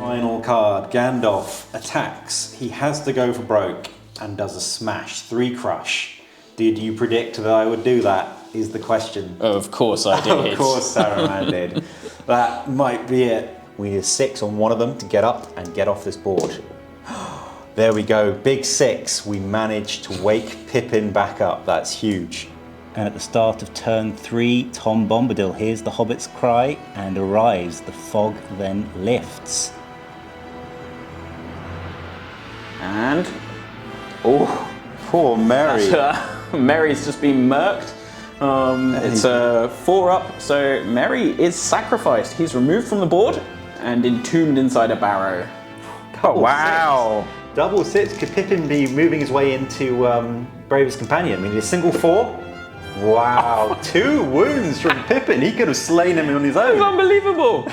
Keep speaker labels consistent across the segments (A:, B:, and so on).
A: Final card, Gandalf attacks. He has to go for broke and does a smash, 3 crush. Did you predict that I would do that, is the question.
B: Of course I did.
A: Of course Saruman did. That might be it. We need a 6 on one of them to get up and get off this board. There we go, big 6. We managed to wake Pippin back up. That's huge.
C: And at the start of turn 3, Tom Bombadil hears the Hobbit's cry and arrives. The fog then lifts.
B: And... oh,
A: Poor Merry.
B: Merry's just been murked. It's a 4 up, so Merry is sacrificed. He's removed from the board and entombed inside a barrow.
A: Oh, wow. Double 6. Could Pippin be moving his way into Bravest Companion? I mean, a single 4? Wow, 2 wounds from Pippin. He could have slain him on his own.
B: It's unbelievable.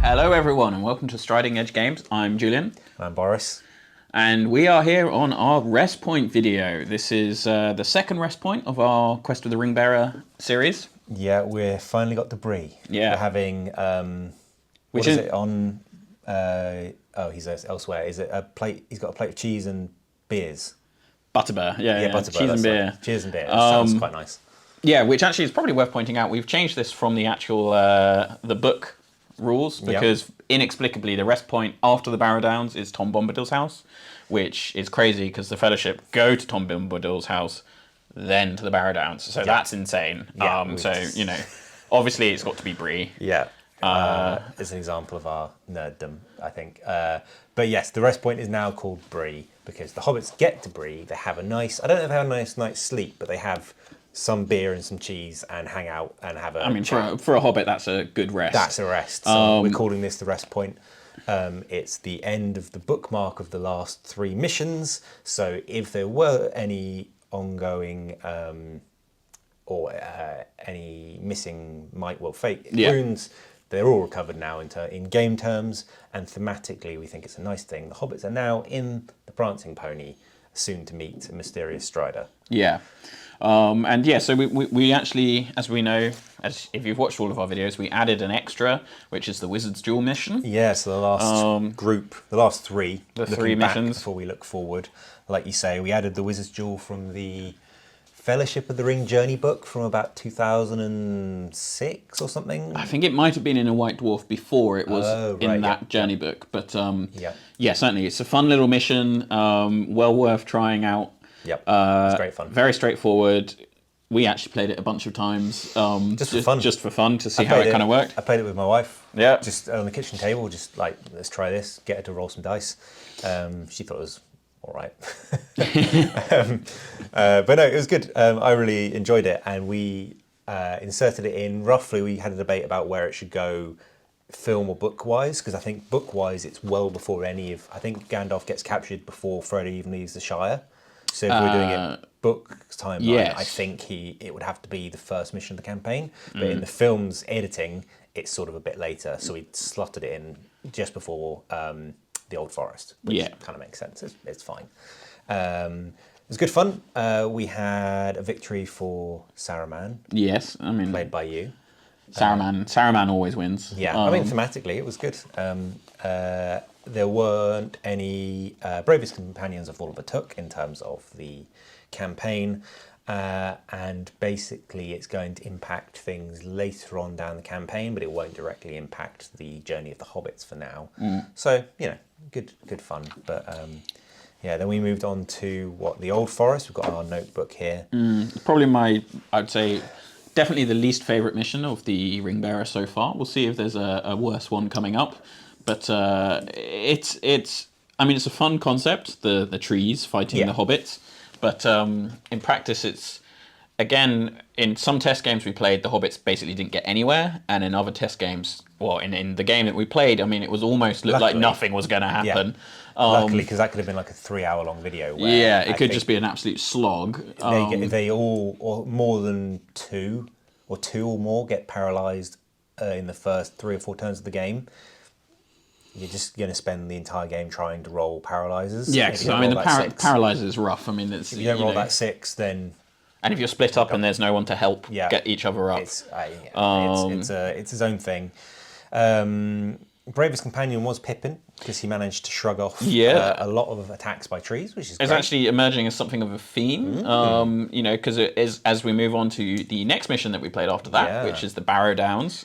B: Hello everyone and welcome to Striding Edge Games. I'm Julian.
A: I'm Boris.
B: And we are here on our rest point video. This is the second rest point of our Quest of the Ringbearer series.
A: Yeah, we've finally got to Bree.
B: Yeah.
A: We're having,
B: Which
A: is it on, oh, he's elsewhere. Is it a plate, he's got a plate of cheese and beers.
B: Butterbur, yeah.
A: Butterbur,
B: cheese and beer.
A: Right. Cheese and beer, that sounds quite nice.
B: Yeah, which actually is probably worth pointing out. We've changed this from the actual, the book rules because inexplicably the rest point after the Barrow-Downs is Tom Bombadil's house, which is crazy because the Fellowship go to Tom Bombadil's house, then to the Barrow-Downs. So that's insane.
A: Yeah,
B: so, you know, obviously it's got to be Bree.
A: Yeah. It's an example of our nerddom, I think. But yes, the rest point is now called Bree because the Hobbits get to Bree. They have a nice, I don't know if they have a nice night's sleep, but they have some beer and some cheese and hang out and have a...
B: I mean, for a Hobbit, that's a good rest.
A: That's a rest. So we're calling this the rest point. It's the end of the bookmark of the last 3 missions. So if there were any ongoing or any missing fate runes, they're all recovered now in game terms. And thematically, we think it's a nice thing. The Hobbits are now in the Prancing Pony, soon to meet a mysterious Strider.
B: Yeah. And yeah, so we actually, as we know, as if you've watched all of our videos, we added an extra, which is the Wizard's Duel mission.
A: Yeah, so the last group, the last 3.
B: The 3 missions.
A: Before we look forward, like you say, we added the Wizard's Duel from the Fellowship of the Ring Journey book from about 2006 or something.
B: I think it might have been in a White Dwarf before it was in that Journey book. But yeah, certainly, it's a fun little mission, well worth trying out.
A: Yep, it's great fun.
B: Very straightforward. We actually played it a bunch of times.
A: Just for fun.
B: Just for fun, to see how it kind of worked.
A: I played it with my wife.
B: Yeah.
A: Just on the kitchen table, just like, let's try this, get her to roll some dice. She thought it was all right. But no, it was good. I really enjoyed it. And we inserted it in roughly, we had a debate about where it should go film or book-wise, because I think book-wise it's well before I think Gandalf gets captured before Frodo even leaves the Shire. So if we're doing it book timeline, I think it would have to be the first mission of the campaign. But in the film's editing, it's sort of a bit later. So we slotted it in just before the Old Forest, which kind of makes sense. It's fine. It was good fun. We had a victory for Saruman.
B: Yes, I mean...
A: Played by you.
B: Saruman always wins.
A: Yeah, I mean, thematically, it was good. There weren't any Bravest Companions of all but took in terms of the campaign, and basically it's going to impact things later on down the campaign, but it won't directly impact the Journey of the Hobbits for now. So, you know, good fun. But yeah, then we moved on to the Old Forest. We've got our notebook here.
B: Probably I'd say, definitely the least favourite mission of the Ringbearer so far. We'll see if there's a worse one coming up. But it's I mean, it's a fun concept, the trees fighting the hobbits. But in practice, it's, again, in some test games we played, the hobbits basically didn't get anywhere. And in other test games, well, in the game that we played, I mean, it was almost looked like nothing was going to happen.
A: Luckily, because that could have been like a 3-hour-long video.
B: Where it could just be an absolute slog.
A: They all, or more than 2 or more, get paralysed in the first 3 or 4 turns of the game. you're just going to spend the entire game trying to roll paralyzers.
B: Yeah,
A: If
B: because
A: you don't
B: I mean,
A: roll
B: the
A: that six-
B: paralyzer is rough. I mean, it's
A: If you don't roll
B: know,
A: that 6, then
B: and if you're split up and there's no one to help get each other up,
A: it's its own thing. Bravest companion was Pippin, because he managed to shrug off a lot of attacks by trees, which is
B: it's
A: great.
B: actually emerging as something of a theme. You know, because it is as we move on to the next mission that we played after that, which is the Barrow-Downs.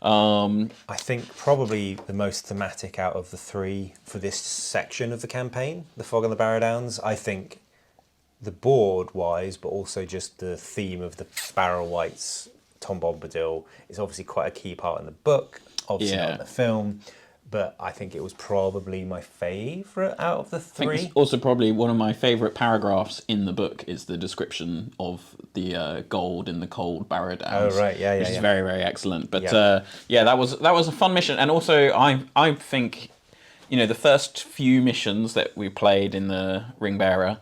A: I think probably the most thematic out of the 3 for this section of the campaign, the Fog and the Barrow-Downs. I think the board-wise, but also just the theme of the Barrow Whites, Tom Bombadil, is obviously quite a key part in the book, obviously not in the film, but I think it was probably my favourite out of the 3.
B: I think it's also probably one of my favourite paragraphs in the book is the description of the gold in the cold Barrow-Downs.
A: Oh, right,
B: which is very, very excellent. But that was a fun mission. And also, I think, you know, the first few missions that we played in the Ringbearer,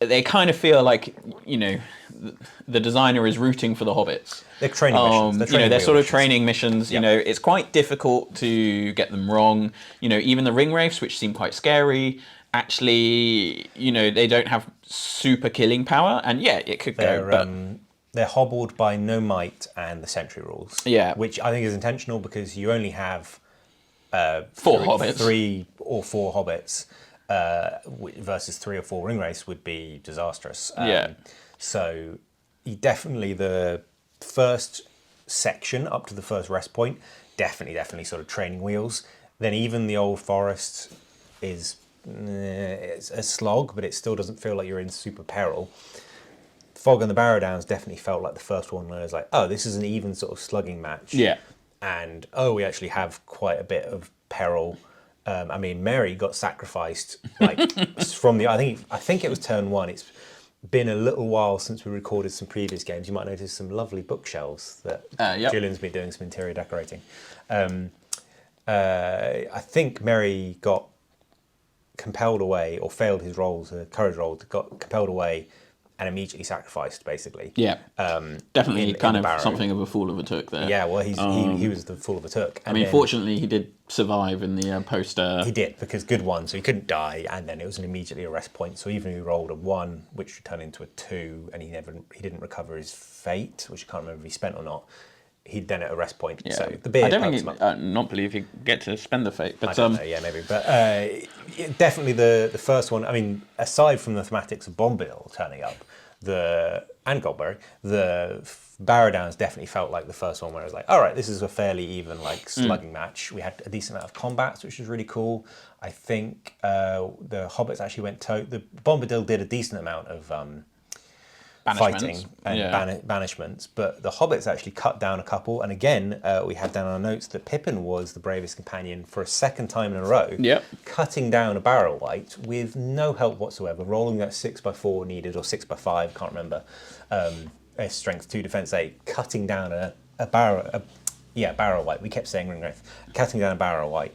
B: they kind of feel like, you know, the designer is rooting for the Hobbits.
A: They're training missions.
B: They're sort of training missions. You know, it's quite difficult to get them wrong. You know, even the ring wraiths, which seem quite scary, actually, you know, they don't have super killing power. And it could go. But
A: they're hobbled by no might and the sentry rules.
B: Yeah,
A: which I think is intentional because you only have
B: 4 hobbits,
A: 3 or 4 hobbits. Versus 3 or 4 ring wraiths would be disastrous. So definitely the first section up to the first rest point, definitely sort of training wheels. Then even the old forest is it's a slog, but it still doesn't feel like you're in super peril. Fog and the Barrow-Downs definitely felt like the first one where it was like, oh, this is an even sort of slugging match.
B: Yeah.
A: And we actually have quite a bit of peril. I mean, Mary got sacrificed like from the. I think it was turn 1. It's been a little while since we recorded some previous games. You might notice some lovely bookshelves that Julian's been doing some interior decorating. I think Mary got compelled away or failed his rolls, a courage roll, got compelled away and immediately sacrificed, basically.
B: Yeah, definitely kind of
A: Barrow.
B: Something of a fool of a took there.
A: Yeah, well, he was the fool of a took.
B: I mean, fortunately, he did survive in the poster.
A: He did, because good one, so he couldn't die, and then it was an immediately a rest point. So even if he rolled a 1, which would turn into a 2, and he didn't recover his fate, which I can't remember if he spent or not, he'd then at a rest point.
B: Yeah.
A: So the beard.
B: I don't think not believe you get to spend the fate, but
A: I don't know, yeah, maybe, but definitely the first one. I mean, aside from the thematics of Bombadil turning up, and Goldberry, the Barrow-Downs definitely felt like the first one where it was like, all right, this is a fairly even like slugging match. We had a decent amount of combats, which was really cool. I think the Hobbits actually went the Bombadil did a decent amount of fighting and banishments, but the Hobbits actually cut down a couple. And again, we had down on our notes that Pippin was the bravest companion for a second time in a row, cutting down a Barrow White with no help whatsoever, rolling that 6x4 needed, or 6x5, can't remember, strength 2, defense 8, cutting down a Barrow White. We kept saying ring wraith, cutting down a Barrow White,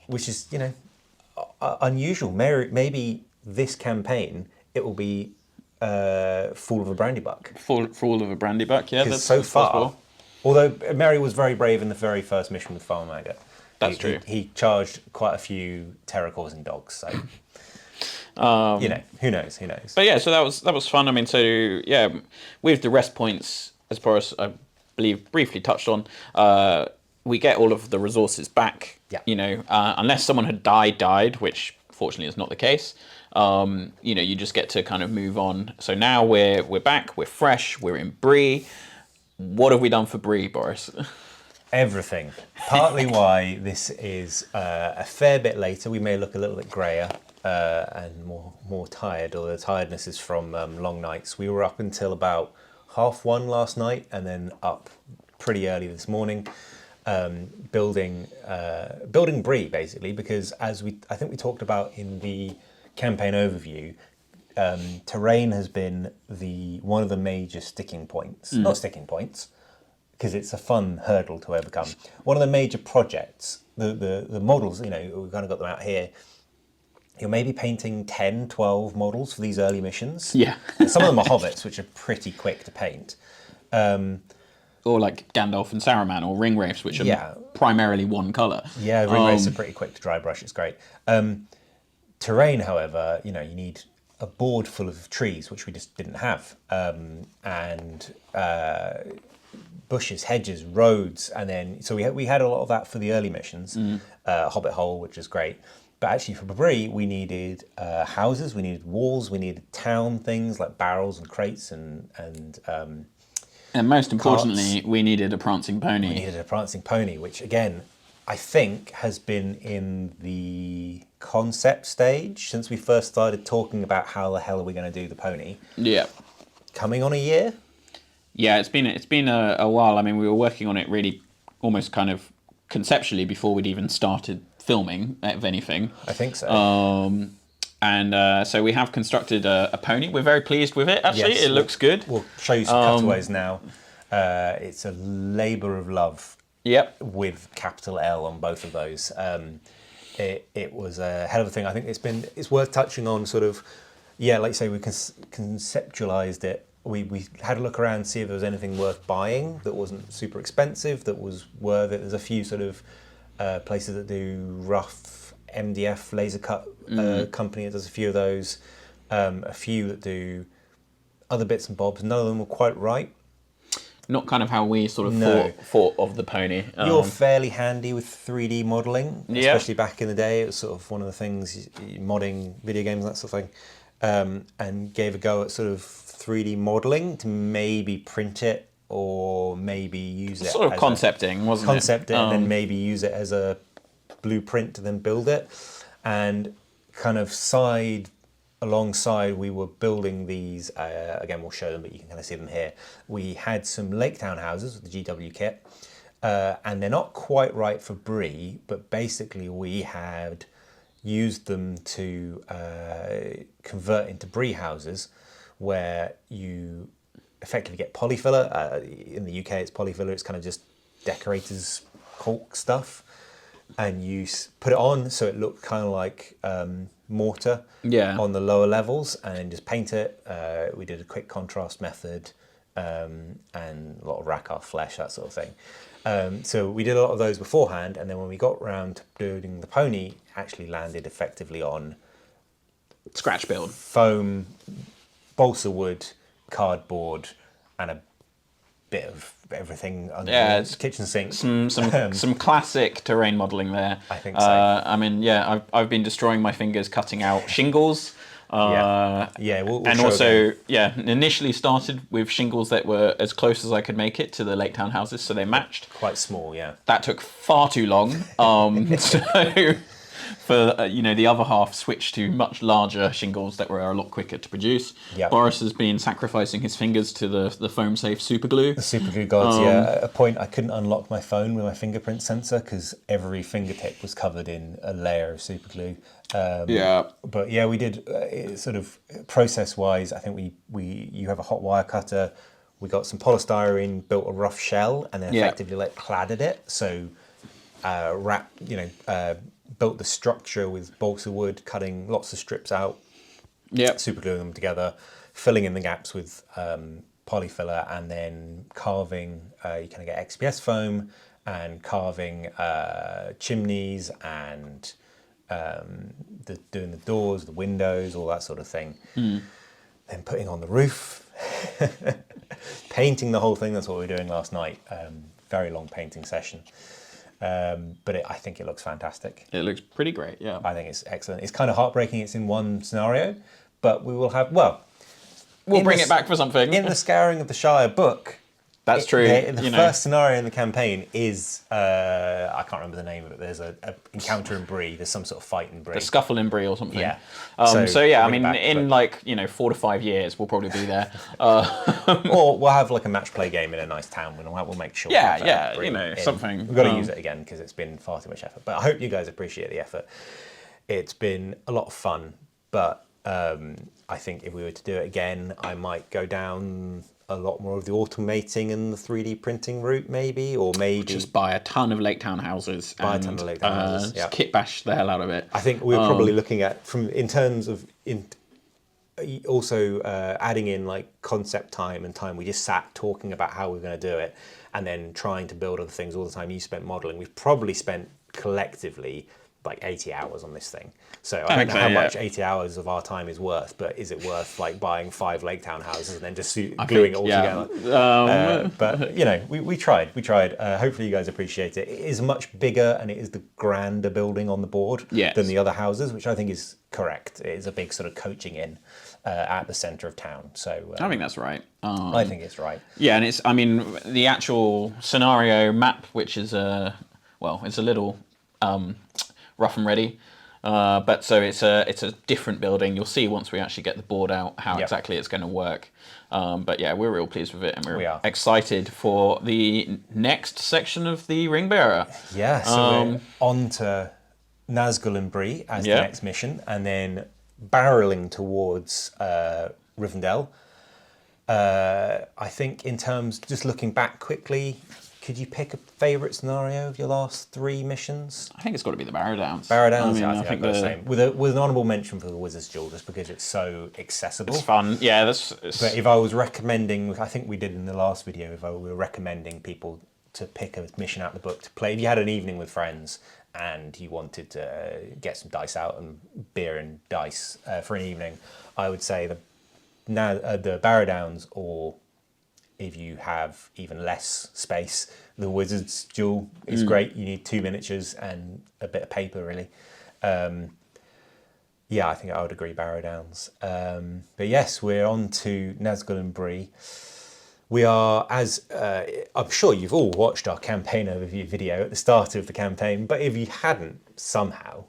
A: which is, you know, unusual. Maybe this campaign it will be Fall of a Brandybuck.
B: Fall of a Brandybuck, yeah.
A: That's so far, possible. Although Mary was very brave in the very first mission with Farmer Maggot.
B: That's true.
A: He charged quite a few terror-causing dogs, so you know, who knows?
B: But yeah, so that was fun. I mean, so yeah, with the rest points, as far as I believe briefly touched on, we get all of the resources back.
A: Yeah.
B: You know, unless someone had died, which fortunately is not the case. You know, you just get to kind of move on. So now we're back, we're fresh, we're in Bree. What have we done for Bree, Boris?
A: Everything. Partly why this is a fair bit later. We may look a little bit grayer and more tired, or the tiredness is from long nights. We were up until about 1:30 last night, and then up pretty early this morning, building Bree, basically, because as I think we talked about in the campaign overview, terrain has been one of the major sticking points. Not sticking points, because it's a fun hurdle to overcome. One of the major projects, the models, you know, we've kind of got them out here. You're maybe painting 10, 12 models for these early missions.
B: Yeah.
A: Some of them are Hobbits, which are pretty quick to paint.
B: or like Gandalf and Saruman, or ring wraiths, which are primarily one color.
A: Yeah, ring wraiths are pretty quick to dry brush. It's great. Terrain, however, you need a board full of trees, which we just didn't have, and bushes, hedges, roads, and then so we had a lot of that for the early missions. Hobbit hole, which is great. But actually, for Bree, we needed houses, we needed walls, we needed town things like barrels and crates and
B: most importantly, we needed a prancing pony.
A: We needed a prancing pony, which again, I think has been in the concept stage since we first started talking about how the hell are we going to do the pony.
B: Yeah.
A: Coming on a year?
B: Yeah, it's been a while. I mean, we were working on it really almost kind of conceptually before we'd even started filming, if anything.
A: I think so.
B: So we have constructed a pony. We're very pleased with it, actually.
A: Yes,
B: it looks good.
A: We'll show you some cutaways now. It's a labour of love.
B: Yep.
A: With capital L on both of those. It was a hell of a thing. I think it's worth touching on sort of, like you say, we conceptualised it. We had a look around, see if there was anything worth buying that wasn't super expensive, that was worth it. There's a few sort of places that do rough MDF laser cut company that does a few of those. A few that do other bits and bobs. None of them were quite right.
B: Not kind of how we sort of thought of the pony.
A: You're fairly handy with 3D modelling, especially back in the day. It was sort of one of the things, modding video games and that sort of thing, and gave a go at sort of 3D modelling to maybe print it or maybe use it.
B: Sort of concepting, wasn't it?
A: Concept it and then maybe use it as a blueprint to then build it. And kind of alongside, we were building these, again, we'll show them, but you can kind of see them here. We had some Lake Town houses with the GW kit, and they're not quite right for Bree, but basically we had used them to convert into Bree houses, where you effectively get polyfiller. In the UK, it's polyfiller. It's kind of just decorators' caulk stuff, and you put it on so it looked kind of like mortar on the lower levels, and then just paint it. We did a quick contrast method and a lot of rack flesh, that sort of thing. So we did a lot of those beforehand, and then when we got round to building the pony, actually landed effectively on
B: scratch build,
A: foam, balsa wood, cardboard, and a bit of everything under the kitchen sink.
B: Some classic terrain modelling there.
A: I think so.
B: I mean, I've been destroying my fingers cutting out shingles.
A: We'll
B: and also, initially started with shingles that were as close as I could make it to the Lake Town houses, so they matched.
A: Quite small, yeah.
B: That took far too long. So for the other half switched to much larger shingles that were a lot quicker to produce.
A: Yep.
B: Boris has been sacrificing his fingers to the foam safe super glue.
A: The super glue gods, At a point I couldn't unlock my phone with my fingerprint sensor because every fingertip was covered in a layer of super glue. But we did sort of process wise. I think you have a hot wire cutter. We got some polystyrene, built a rough shell, and then effectively cladded it. So built the structure with balsa wood, cutting lots of strips out, super gluing them together, filling in the gaps with polyfiller, and then carving. You kind of get XPS foam and carving chimneys and doing the doors, the windows, all that sort of thing. Then putting on the roof, painting the whole thing. That's what we were doing last night. Very long painting session. But I think it looks fantastic.
B: It looks pretty great, yeah.
A: I think it's excellent. It's kind of heartbreaking it's in one scenario, but we will have,
B: we'll bring it back for something.
A: In the Scouring of the Shire book,
B: that's true.
A: The first scenario in the campaign is, I can't remember the name of it, there's an encounter in Bree, there's some sort of fight in Bree.
B: The scuffle in Bree or something.
A: Yeah.
B: I mean, in 4 to 5 years, we'll probably be there.
A: Or we'll have like a match play game in a nice town, and we'll make sure.
B: Something.
A: We've got to use it again because it's been far too much effort. But I hope you guys appreciate the effort. It's been a lot of fun, but I think if we were to do it again, I might go down a lot more of the automating and the 3D printing route, maybe
B: just buy a ton of Lake Town houses.
A: Just
B: kit bash the hell out of it.
A: I think we're probably looking at in terms of also adding in like concept time and time we just sat talking about how we're going to do it, and then trying to build other things all the time you spent modeling. We've probably spent collectively like 80 hours on this thing. So I don't know how much 80 hours of our time is worth, but is it worth like buying 5 Lake Town houses and then just gluing it all together? But you know, we tried. Hopefully you guys appreciate it. It is much bigger and it is the grander building on the board than the other houses, which I think is correct. It is a big sort of coaching in at the centre of town. So
B: I think that's right.
A: I think it's right.
B: Yeah, and it's, I mean, the actual scenario map, which is it's a little rough and ready, but so it's a different building. You'll see once we actually get the board out how exactly it's going to work. But yeah, we're real pleased with it, and we're excited for the next section of the Ringbearer.
A: Yeah, so we're on to Nazgul and Bree as the next mission, and then barreling towards Rivendell. I think in terms, just looking back quickly, could you pick a favourite scenario of your last 3 missions?
B: I think it's got to be the Barrow-Downs.
A: Barrow-Downs, I think I've got the same. With an honourable mention for the Wizard's Duel, just because it's so accessible.
B: It's fun, yeah.
A: But if I was recommending, I think we did in the last video, if we were recommending people to pick a mission out of the book to play, if you had an evening with friends and you wanted to get some dice out and beer and dice for an evening, I would say the Barrow-Downs, or if you have even less space, the Wizard's Duel is great. You need 2 miniatures and a bit of paper, really. Yeah, I think I would agree, Barrow-Downs. But yes, we're on to Nazgul and Bree. We are, as I'm sure you've all watched our campaign overview video at the start of the campaign, but if you hadn't somehow,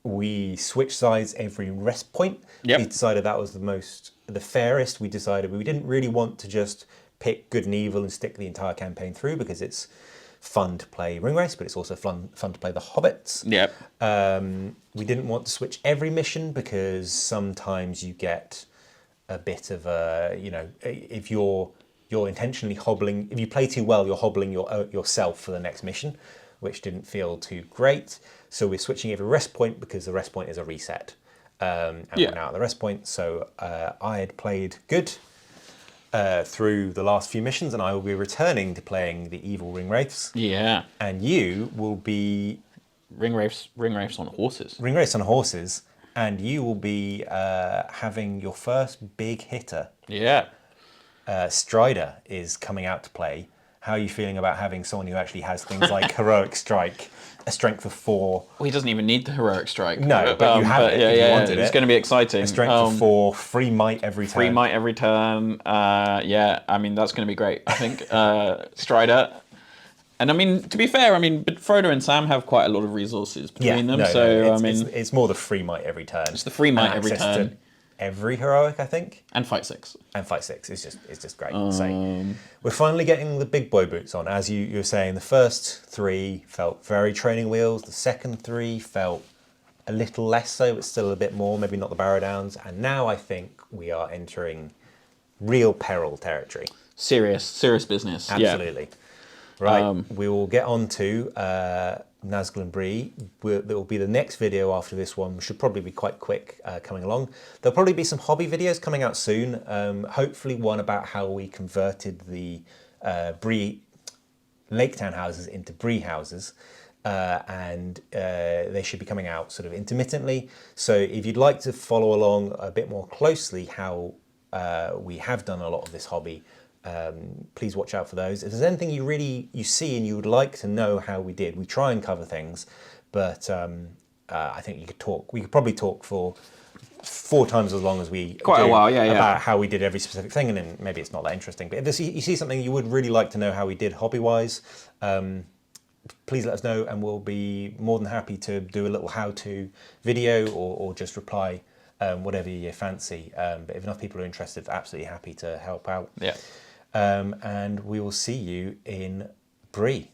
A: we switched sides every rest point. We decided that was the fairest. We decided we didn't really want to just pick good and evil and stick the entire campaign through, because it's fun to play Ring Race, but it's also fun to play the Hobbits. We didn't want to switch every mission, because sometimes you get a bit of a, you know, if you're intentionally hobbling, if you play too well, you're hobbling yourself for the next mission, which didn't feel too great. So we're switching every rest point, because the rest point is a reset. And we're now at the rest point. So I had played good through the last few missions, and I will be returning to playing the evil Ring Wraiths.
B: Yeah.
A: And you will be
B: Ring Wraiths on horses.
A: Ring Wraiths on horses, and you will be having your first big hitter.
B: Yeah.
A: Strider is coming out to play. How are you feeling about having someone who actually has things like heroic strike, a strength of 4?
B: Well, he doesn't even need the heroic strike.
A: No, but you have it. If you wanted
B: it's going to be exciting.
A: A strength of 4, free might every turn.
B: Free might every turn. Yeah, I mean, that's going to be great, I think. Strider. And I mean, to be fair, I mean, but Frodo and Sam have quite a lot of resources between them. I mean,
A: it's more the free might every turn.
B: It's the free might every turn.
A: Every heroic, I think.
B: And fight 6.
A: And fight 6. It's just great. So we're finally getting the big boy boots on. As you were saying, the first 3 felt very training wheels. The second 3 felt a little less so, but still a bit more. Maybe not the Barrow-Downs. And now I think we are entering real peril territory.
B: Serious business.
A: Absolutely. Yeah. Right. We will get on to Nazgul and Bree. There will be the next video after this one. Should probably be quite quick coming along. There'll probably be some hobby videos coming out soon. Hopefully one about how we converted the Bree Lake Town houses into Bree houses. And they should be coming out sort of intermittently. So if you'd like to follow along a bit more closely how we have done a lot of this hobby, please watch out for those. If there's anything you see and you would like to know how we did, we try and cover things, but I think we could probably talk for 4 times as long as we
B: quite a while,
A: about how we did every specific thing, and then maybe it's not that interesting. But if you see something you would really like to know how we did hobby-wise, please let us know, and we'll be more than happy to do a little how-to video or just reply, whatever you fancy. But if enough people are interested, absolutely happy to help out.
B: Yeah.
A: And we will see you in Bree.